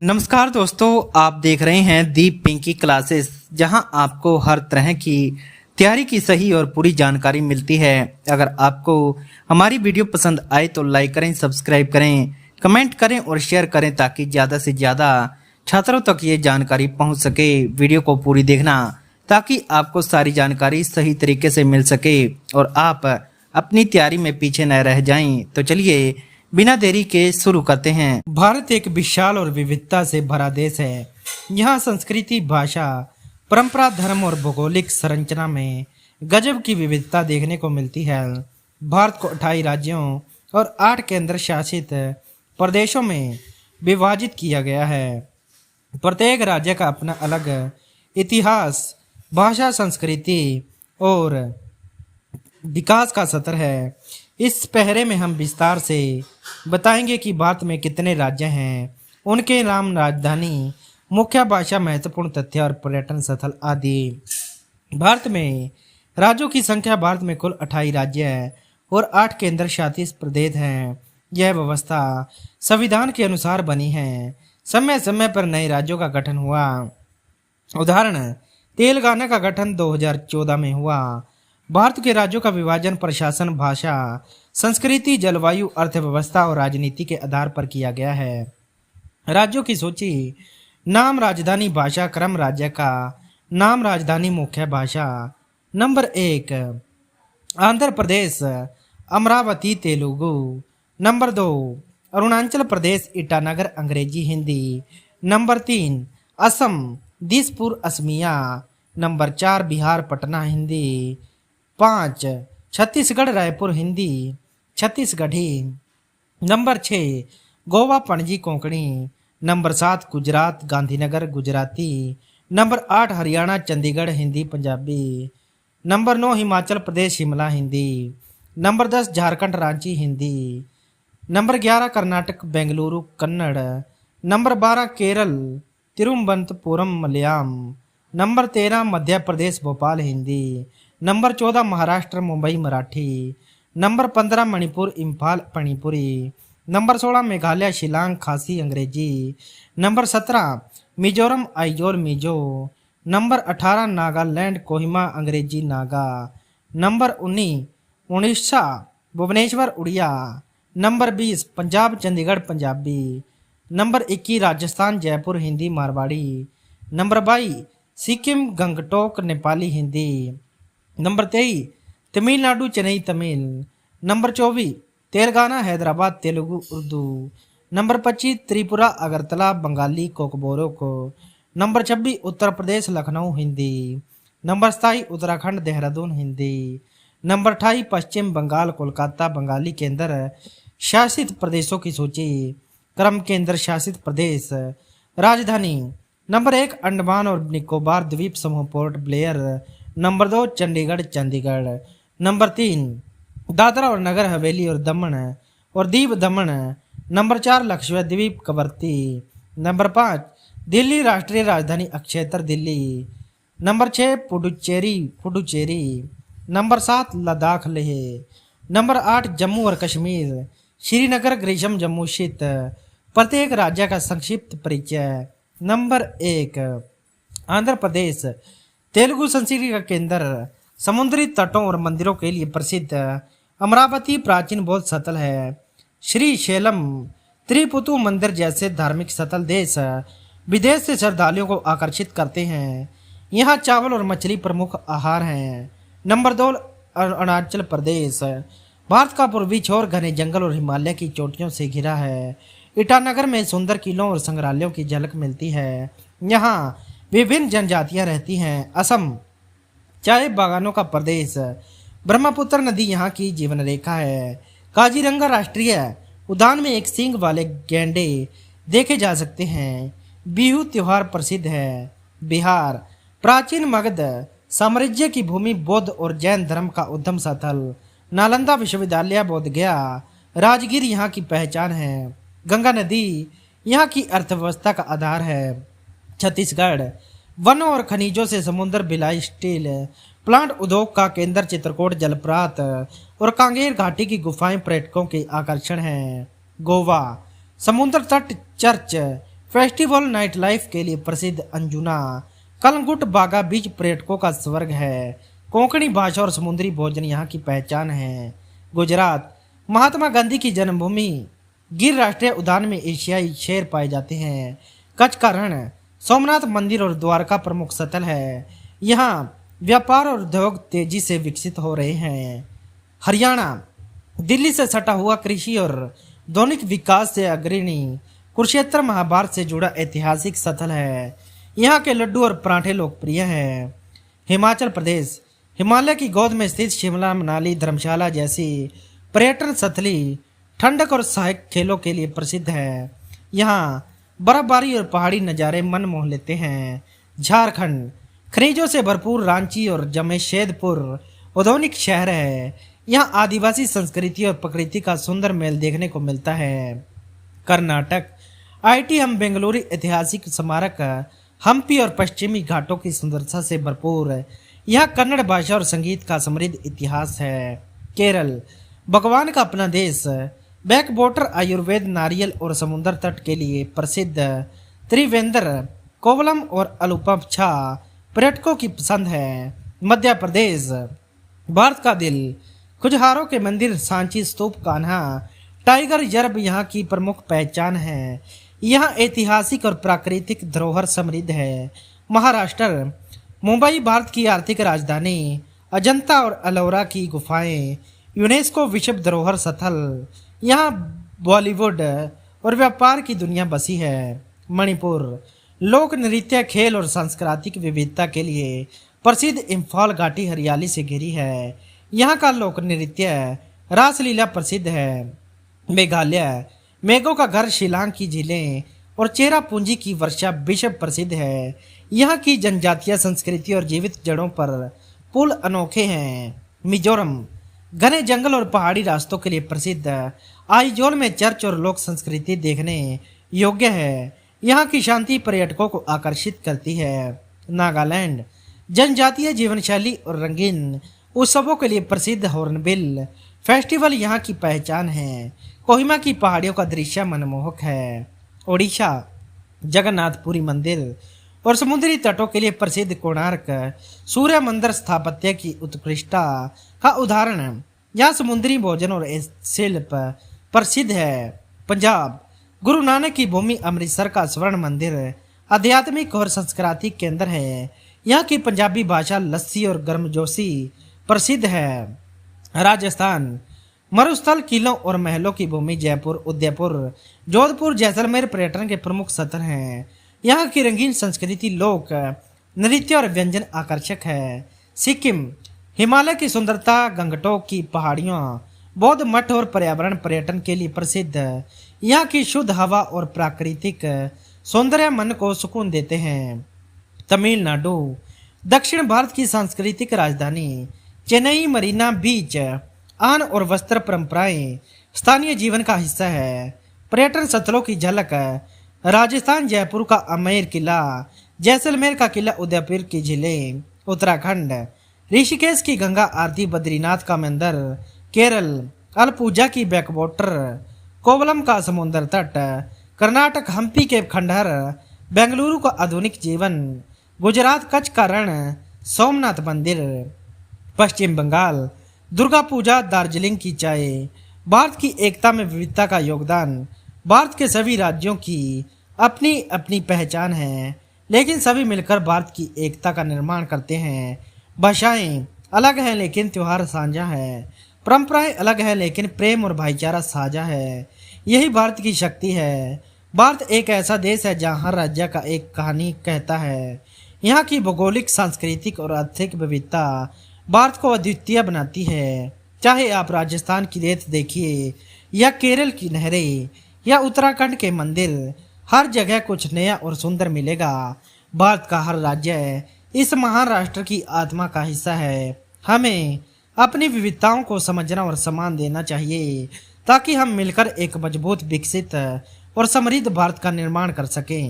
नमस्कार दोस्तों, आप देख रहे हैं दीप पिंकी क्लासेस, जहां आपको हर तरह की तैयारी की सही और पूरी जानकारी मिलती है। अगर आपको हमारी वीडियो पसंद आए तो लाइक करें, सब्सक्राइब करें, कमेंट करें और शेयर करें ताकि ज़्यादा से ज़्यादा छात्रों तक ये जानकारी पहुंच सके। वीडियो को पूरी देखना ताकि आपको सारी जानकारी सही तरीके से मिल सके और आप अपनी तैयारी में पीछे न रह जाएं। तो चलिए बिना देरी के शुरू करते हैं। भारत एक विशाल और विविधता से भरा देश है। यहाँ संस्कृति, भाषा, परंपरा, धर्म और भौगोलिक संरचना में गजब की विविधता देखने को मिलती है। भारत को 28 राज्यों और 8 केंद्र शासित प्रदेशों में विभाजित किया गया है। प्रत्येक राज्य का अपना अलग इतिहास, भाषा, संस्कृति और विकास का सत्र है। इस पहरे में हम विस्तार से बताएंगे कि भारत में कितने राज्य हैं, उनके नाम, राजधानी, मुख्य भाषा, महत्वपूर्ण तथ्य और पर्यटन स्थल आदि। भारत में राज्यों की संख्या, भारत में कुल 28 राज्य है और 8 केंद्र शासित प्रदेश हैं। यह व्यवस्था संविधान के अनुसार बनी है। समय समय पर नए राज्यों का गठन हुआ। उदाहरण, तेलंगाना का गठन 2014 में हुआ। भारत के राज्यों का विभाजन प्रशासन, भाषा, संस्कृति, जलवायु, अर्थव्यवस्था और राजनीति के आधार पर किया गया है। राज्यों की सूची: नाम, राजधानी, भाषा, क्रम राज्य का नाम, राजधानी, मुख्य भाषा। नंबर 1 आंध्र प्रदेश, अमरावती, तेलुगु। नंबर 2 अरुणाचल प्रदेश, ईटानगर, अंग्रेजी, Hindi. Number 3 Assam, Dispur, Asamiya. Number 4 Bihar, Patna, Hindi. 5 Chhattisgarh, Raipur, Hindi, Chhattisgarhi. Number 6 Goa, Panaji, Konkani. Number 7 Gujarat, Gandhinagar, Gujarati. Number 8 Haryana, Chandigarh, Hindi, Punjabi. Number 9 Himachal Pradesh, Shimla, Hindi. Number 10 Jharkhand, Ranchi, Hindi. Number 11 Karnataka, Bengaluru, Kannada. Number 12 Kerala, Thiruvananthapuram, Malayalam. Number 13 Madhya Pradesh, Bhopal, Hindi. Number 14 Maharashtra, Mumbai, Marathi. Number 15 Manipur, Imphal, Manipuri. Number 16 Meghalaya, Shillong, Khasi, अंग्रेजी। नंबर 17 मिजोरम, आइजोल, मिजो। नंबर 18 नागालैंड, कोहिमा, अंग्रेजी, Naga. Number 19 Orissa, Bhubaneswar, Oriya. Number 20 Punjab, Chandigarh, Punjabi. Number 21 Rajasthan, Jaipur, Hindi, Marwari. Number 22 Sikkim, Gangtok, Nepali, Hindi. Number 23 Tamil Nadu, Chennai, Tamil. Number 24 Telangana, Hyderabad, Telugu, Urdu. Number 25 Tripura, Agartala, Bengali, कोकबोरोको। Number 26 Uttar Pradesh, Lucknow, Hindi. Number 27 Uttarakhand, Dehradun, Hindi. Number 28 पश्चिम बंगाल, कोलकाता, बंगाली। केंद्र शासित प्रदेशों की सूची: क्रम केंद्र शासित प्रदेश, राजधानी। नंबर 1 अंडमान और निकोबार द्वीप समूह, port Blair. Number 2 Chandigarh, Chandigarh. Number 3 Dadra और नगर हवेली और दमन और दीव, दमन। नंबर 4 लक्षद्वीप, कवरत्ती। नंबर 5 दिल्ली राष्ट्रीय राजधानी क्षेत्र, Delhi. Number 6 Puducherry, Puducherry. Number 7 Ladakh, Leh. Number 8 Jammu और कश्मीर, श्रीनगर, ग्रीष्म, जम्मू, शीत। प्रत्येक राज्य का संक्षिप्त परिचय। नंबर 1 आंध्र प्रदेश, तेलुगु संस्कृति का केंद्र, समुद्री तटों और मंदिरों के लिए प्रसिद्ध। अमरावती प्राचीन बौद्ध स्थल है। श्री शैलम, त्रिपुतु मंदिर जैसे धार्मिक स्थल देश विदेश से श्रद्धालुओं को आकर्षित करते हैं। यहाँ चावल और मछली प्रमुख आहार हैं। नंबर 2 अरुणाचल प्रदेश, भारत का पूर्वी छोर घने जंगल और हिमालय की चोटियों से घिरा है। ईटानगर में सुंदर किलों और संग्रहालयों की झलक मिलती है। यहाँ विभिन्न जनजातियां रहती हैं। असम चाय बागानों का प्रदेश, ब्रह्मपुत्र नदी यहाँ की जीवन रेखा है। काजीरंगा राष्ट्रीय उद्यान में एक सींग वाले गैंडे देखे जा सकते हैं। बिहू त्योहार प्रसिद्ध है। बिहार प्राचीन मगध साम्राज्य की भूमि, बौद्ध और जैन धर्म का उद्गम स्थल। नालंदा विश्वविद्यालय, बोध गया, राजगीर यहाँ की पहचान है। गंगा नदी यहाँ की अर्थव्यवस्था का आधार है। छत्तीसगढ़ वनों और खनिजों से समुद्र, भिलाई, स्टील प्लांट उद्योग का केंद्र, चित्रकूट जलप्रात और कांगेर घाटी की गुफाएं पर्यटकों के आकर्षण हैं। गोवा समुद्र तट, चर्च, फेस्टिवल नाइट लाइफ के लिए प्रसिद्ध अंजुना कलंगुट बागा बीच पर्यटकों का स्वर्ग है। कोंकणी भाषा और समुद्री भोजन यहाँ की पहचान है। गुजरात महात्मा गांधी की जन्मभूमि गिर राष्ट्रीय उद्यान में एशियाई शेर पाए जाते हैं। कच्छ का रण सोमनाथ मंदिर और द्वारका प्रमुख स्थल है। यहाँ व्यापार और उद्योग तेजी से विकसित हो रहे हैं। हरियाणा दिल्ली से सटा हुआ कृषि और दैनिक विकास से अग्रणी कुरुक्षेत्र महाभारत से जुड़ा ऐतिहासिक स्थल है। यहाँ के लड्डू और पराठे लोकप्रिय हैं। हिमाचल प्रदेश हिमालय की गोद में स्थित शिमला मनाली धर्मशाला जैसी पर्यटन स्थली ठंडक और सहायक खेलों के लिए प्रसिद्ध है। यहाँ बर्फबारी और पहाड़ी नज़ारे मन मोह लेते हैं। झारखंड खनिजों से भरपूर रांची और जमशेदपुर औद्योगिक शहर है। यहाँ आदिवासी संस्कृति और प्रकृति का सुंदर मेल देखने को मिलता है। कर्नाटक IIM बेंगलुरु ऐतिहासिक स्मारक हम्पी और पश्चिमी घाटों की सुंदरता से भरपूर यहाँ कन्नड़ भाषा और संगीत का समृद्ध इतिहास है। केरल भगवान का अपना देश बैकवाटर आयुर्वेद नारियल और समुद्र तट के लिए प्रसिद्ध त्रिवेंद्र कोवलम और अलुपछा पर्यटकों की पसंद है। मध्य प्रदेश भारत का दिल खुजहारों के मंदिर सांची स्तूप कान्हा टाइगर रिजर्व यहाँ की प्रमुख पहचान है। यहाँ ऐतिहासिक और प्राकृतिक धरोहर समृद्ध है। महाराष्ट्र मुंबई भारत की आर्थिक राजधानी अजंता और अलोरा की गुफाएं यूनेस्को विश्व धरोहर स्थल यहाँ बॉलीवुड और व्यापार की दुनिया बसी है। मणिपुर लोक नृत्य खेल और सांस्कृतिक विविधता के लिए प्रसिद्ध इम्फाल घाटी हरियाली से घिरी है। यहाँ का लोक नृत्य रासलीला प्रसिद्ध है। मेघालय मेघों का घर शिलांग की झीलें और चेरापूंजी की वर्षा विश्व प्रसिद्ध है। यहाँ की जनजातीय संस्कृति और जीवित जड़ों पर पुल अनोखे हैं। मिजोरम घने जंगल और पहाड़ी रास्तों के लिए प्रसिद्ध आइजोल में चर्च और लोक संस्कृति देखने योग्य है। यहाँ की शांति पर्यटकों को आकर्षित करती है। नागालैंड जनजातीय जीवन शैली और रंगीन उत्सवों के लिए प्रसिद्ध हॉर्नबिल फेस्टिवल यहाँ की पहचान है। कोहिमा की पहाड़ियों का दृश्य मनमोहक है। ओडिशा जगन्नाथपुरी मंदिर और समुद्री तटों के लिए प्रसिद्ध कोणार्क सूर्य मंदिर स्थापत्य की उत्कृष्टता का उदाहरण है। यहाँ समुद्री भोजन और शिल्प प्रसिद्ध है। पंजाब गुरु नानक की भूमि अमृतसर का स्वर्ण मंदिर आध्यात्मिक और सांस्कृतिक केंद्र है। यहाँ की पंजाबी भाषा लस्सी और गर्मजोशी प्रसिद्ध है। राजस्थान मरुस्थल किलों और महलों की भूमि जयपुर उदयपुर जोधपुर जैसलमेर पर्यटन के प्रमुख स्थल हैं। यहाँ की रंगीन संस्कृति लोक नृत्य और व्यंजन आकर्षक है। सिक्किम हिमालय की सुंदरता गंगटोक की पहाड़ियों बौद्ध मठ और पर्यावरण पर्यटन के लिए प्रसिद्ध यहाँ की शुद्ध हवा और प्राकृतिक सौंदर्य मन को सुकून देते हैं। तमिलनाडु दक्षिण भारत की सांस्कृतिक राजधानी चेन्नई मरीना बीच आन और वस्त्र परंपराएं स्थानीय जीवन का हिस्सा है। पर्यटन स्थलों की झलक राजस्थान जयपुर का आमेर किला जैसलमेर का किला उदयपुर की झीलें उत्तराखंड ऋषिकेश की गंगा आरती बद्रीनाथ का मंदिर केरल अलपूजा की बैकवाटर कोवलम का समुद्र तट कर्नाटक हम्पी के खंडहर बेंगलुरु का आधुनिक जीवन गुजरात कच्छ का रण सोमनाथ मंदिर पश्चिम बंगाल दुर्गा पूजा दार्जिलिंग की चाय भारत की एकता में विविधता का योगदान भारत के सभी राज्यों की अपनी अपनी पहचान है, लेकिन सभी मिलकर भारत की एकता का निर्माण करते हैं। भाषाएं अलग हैं लेकिन त्यौहार साझा है। परंपराएं अलग हैं लेकिन प्रेम और भाईचारा साझा है। यही भारत की शक्ति है। भारत एक ऐसा देश है जहाँ हर राज्य का एक कहानी कहता है। यहाँ की भौगोलिक सांस्कृतिक और आर्थिक विविधता भारत को अद्वितीय बनाती है। चाहे आप राजस्थान की रेत देखिए या केरल की नहरें या उत्तराखंड के मंदिर, हर जगह कुछ नया और सुंदर मिलेगा। भारत का हर राज्य इस महान राष्ट्र की आत्मा का हिस्सा है। हमें अपनी विविधताओं को समझना और सम्मान देना चाहिए ताकि हम मिलकर एक मजबूत विकसित और समृद्ध भारत का निर्माण कर सकें।